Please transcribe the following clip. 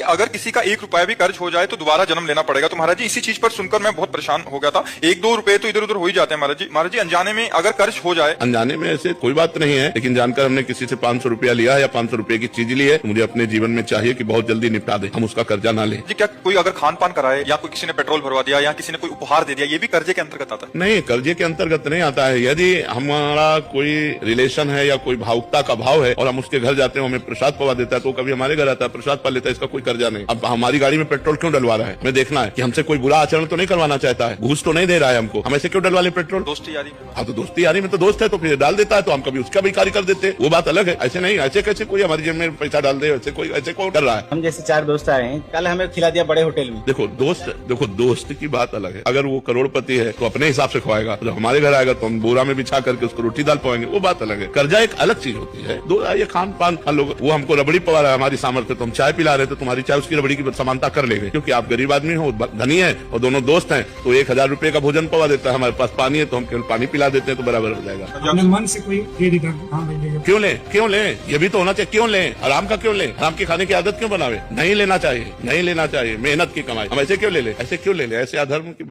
अगर किसी का 1 रुपया भी कर्ज हो जाए तो दोबारा जन्म लेना पड़ेगा। तो महाराज जी इसी चीज पर सुनकर मैं बहुत परेशान हो गया था। 1-2 रुपए तो इधर उधर हो ही जाते हैं महाराज जी। महाराज जी अनजाने में अगर कर्ज हो जाए। अनजाने में ऐसे कोई बात नहीं है, लेकिन जानकर हमने किसी से 500 रुपया लिया है या 500 रुपए की चीज ली है, मुझे अपने जीवन में चाहिए कि बहुत जल्दी निपटा दे, हम उसका कर्जा ना लें। जी क्या कोई अगर खान पान कराए या कोई किसी ने पेट्रोल भरवा दिया या किसी ने कोई उपहार दे दिया, ये भी कर्जे के अंतर्गत आता है? नहीं, कर्जे के अंतर्गत नहीं आता है। यदि हमारा कोई रिलेशन है या कोई भावुकता का भाव है और हम उसके घर जाते हैं, हमें प्रसाद पवा देता है, तो कभी हमारे घर आता है, प्रसाद पा लेता है, इसका कोई कर्जा नहीं। अब हमारी गाड़ी में पेट्रोल क्यों डलवा रहा है, हमें देखना है कि हमसे कोई बुरा आचरण तो नहीं करवाना चाहता है, घूस तो नहीं दे रहा है हमको, हम ऐसे क्यों डलवा ले पेट्रोल? दोस्ती यारी में। हाँ, तो दोस्ती यारी में तो दोस्त है तो फिर डाल देता है, तो हम कभी उसका भी कार्य कर देते हैं, वो बात अलग है। ऐसे नहीं, ऐसे कैसे कोई हमारी जेब में पैसा डाल दे, ऐसे कौन कर रहा है? हम जैसे 4 दोस्त आए हैं, कल हमें खिला दिया बड़े होटल में। देखो दोस्त की बात अलग है। अगर वो करोड़पति है तो अपने हिसाब से खवाएगा, तो हमारे घर आएगा तो हम बोरा में बिछा करके उसको रोटी दाल पाएंगे, वो बात अलग है। कर्जा एक अलग चीज होती है। ये खान पान लोग, वो हमको रबड़ी पवा रहा है हमारी सामर्थ्य, तो हम चाय पिला रहे थे, तुम्हारी चाय उसकी रबड़ी की समानता कर लेंगे, क्योंकि आप गरीब आदमी हो, धनी है और दोनों दोस्त हैं, तो 1000 रुपए का भोजन पवा देता है, हमारे पास पानी है तो हम केवल पानी पिला देते हैं, तो बराबर हो जाएगा। मन से कोई क्यों ले ये भी तो होना चाहिए। क्यों ले, आराम का क्यों ले, आराम के खाने की आदत क्यों बनावे? नहीं लेना चाहिए, मेहनत की कमाई, हम ऐसे क्यों ले ऐसे अधर्म की